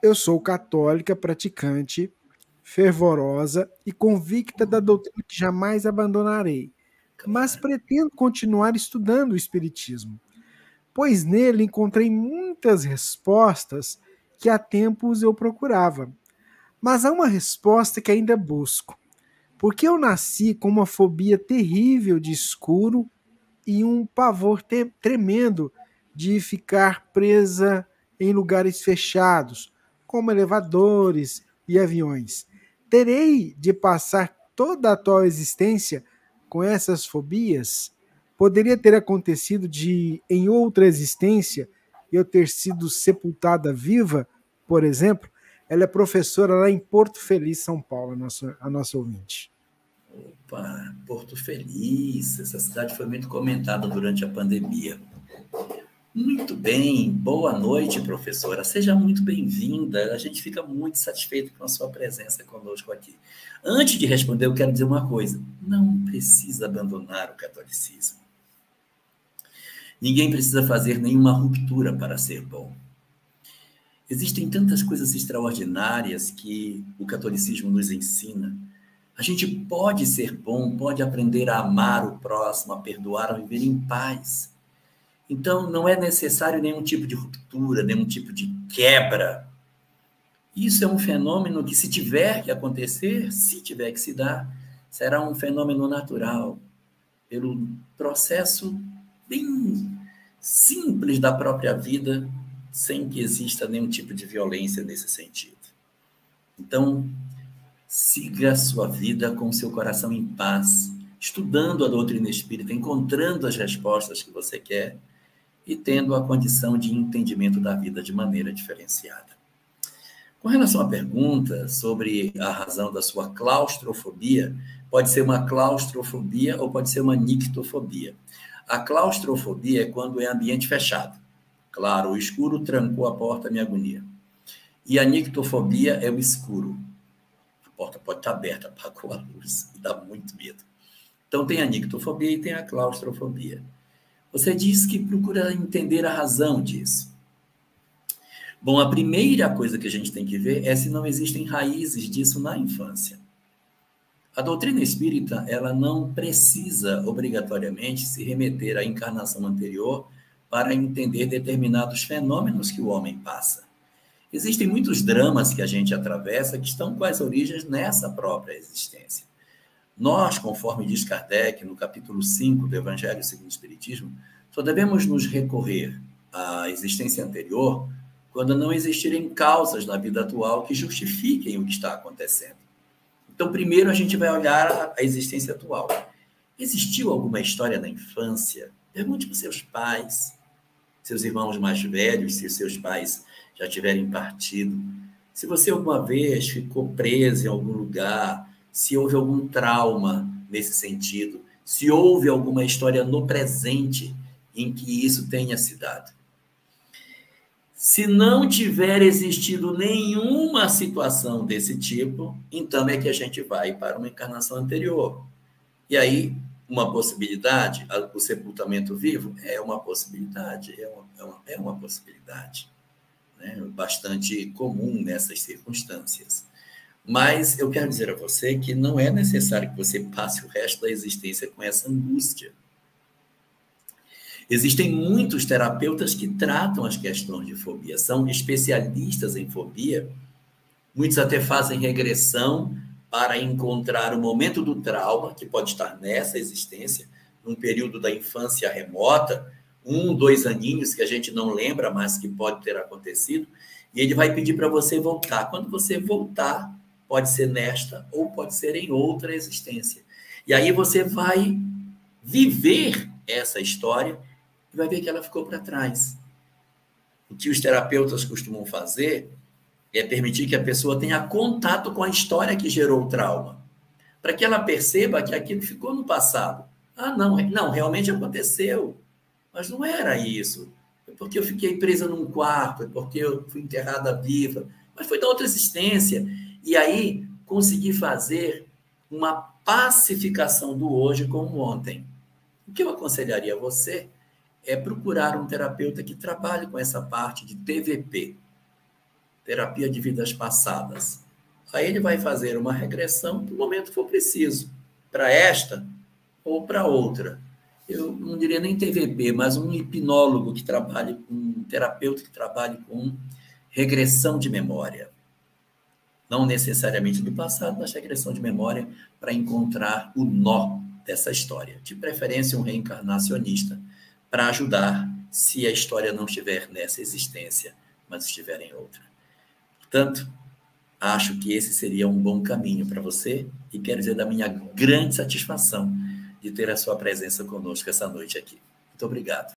Eu sou católica praticante, fervorosa e convicta da doutrina que jamais abandonarei, mas Claro. pretendo continuar estudando o Espiritismo, pois nele encontrei muitas respostas que há tempos eu procurava. Mas há uma resposta que ainda busco. Porque eu nasci com uma fobia terrível de escuro e um pavor tremendo de ficar presa em lugares fechados, como elevadores e aviões. Terei de passar toda a atual existência com essas fobias? Poderia ter acontecido de, em outra existência, eu ter sido sepultada viva, por exemplo? Ela é professora lá em Porto Feliz, São Paulo, a nossa ouvinte. Opa, Porto Feliz, essa cidade foi muito comentada durante a pandemia. Muito bem, boa noite, professora. Seja muito bem-vinda. A gente fica muito satisfeito com a sua presença conosco aqui. Antes de responder, eu quero dizer uma coisa: não precisa abandonar o catolicismo. Ninguém precisa fazer nenhuma ruptura para ser bom. Existem tantas coisas extraordinárias que o catolicismo nos ensina. A gente pode ser bom, pode aprender a amar o próximo, a perdoar, a viver em paz. Então, não é necessário nenhum tipo de ruptura, nenhum tipo de quebra. Isso é um fenômeno que, se tiver que acontecer, se tiver que se dar, será um fenômeno natural, pelo processo bem simples da própria vida, sem que exista nenhum tipo de violência nesse sentido. Então, siga a sua vida com seu coração em paz, estudando a doutrina espírita, encontrando as respostas que você quer e tendo a condição de entendimento da vida de maneira diferenciada. Com relação à pergunta sobre a razão da sua claustrofobia, pode ser uma claustrofobia ou pode ser uma nictofobia. A claustrofobia é quando é ambiente fechado. Claro, o escuro trancou a porta, me agonia. E a nictofobia é o escuro. A porta pode estar aberta, apagou a luz e dá muito medo. Então tem a nictofobia e tem a claustrofobia. Você diz que procura entender a razão disso. Bom, a primeira coisa que a gente tem que ver é se não existem raízes disso na infância. A doutrina espírita, ela não precisa obrigatoriamente se remeter à encarnação anterior para entender determinados fenômenos que o homem passa. Existem muitos dramas que a gente atravessa que estão com as origens nessa própria existência. Nós, conforme diz Kardec, no capítulo 5 do Evangelho segundo o Espiritismo, só devemos nos recorrer à existência anterior quando não existirem causas na vida atual que justifiquem o que está acontecendo. Então, primeiro a gente vai olhar a existência atual. Existiu alguma história na infância? Pergunte para os seus pais, seus irmãos mais velhos, se os seus pais já tiverem partido. Se você alguma vez ficou preso em algum lugar, se houve algum trauma nesse sentido, se houve alguma história no presente em que isso tenha se dado. Se não tiver existido nenhuma situação desse tipo, então é que a gente vai para uma encarnação anterior. E aí, uma possibilidade, o sepultamento vivo é uma possibilidade, é uma possibilidade, né? Bastante comum nessas circunstâncias. Mas eu quero dizer a você que não é necessário que você passe o resto da existência com essa angústia. Existem muitos terapeutas que tratam as questões de fobia, são especialistas em fobia, muitos até fazem regressão para encontrar o momento do trauma, que pode estar nessa existência, num período da infância remota, 1, 2 aninhos que a gente não lembra, mas que pode ter acontecido, e ele vai pedir para você voltar. Quando você voltar, pode ser nesta ou pode ser em outra existência. E aí você vai viver essa história e vai ver que ela ficou para trás. O que os terapeutas costumam fazer é permitir que a pessoa tenha contato com a história que gerou o trauma, para que ela perceba que aquilo ficou no passado. Ah, não, realmente aconteceu, mas não era isso. Foi porque eu fiquei presa num quarto, foi porque eu fui enterrada viva, mas foi da outra existência. E aí consegui fazer uma pacificação do hoje com o ontem. O que eu aconselharia a você é procurar um terapeuta que trabalhe com essa parte de TVP, terapia de vidas passadas. Aí ele vai fazer uma regressão no momento que for preciso, para esta ou para outra. Eu não diria nem TVP, mas um hipnólogo que trabalhe com, um terapeuta que trabalhe com regressão de memória. Não necessariamente do passado, mas regressão de memória para encontrar o nó dessa história. De preferência, um reencarnacionista para ajudar se a história não estiver nessa existência, mas estiver em outra. Portanto, acho que esse seria um bom caminho para você e quero dizer da minha grande satisfação de ter a sua presença conosco essa noite aqui. Muito obrigado.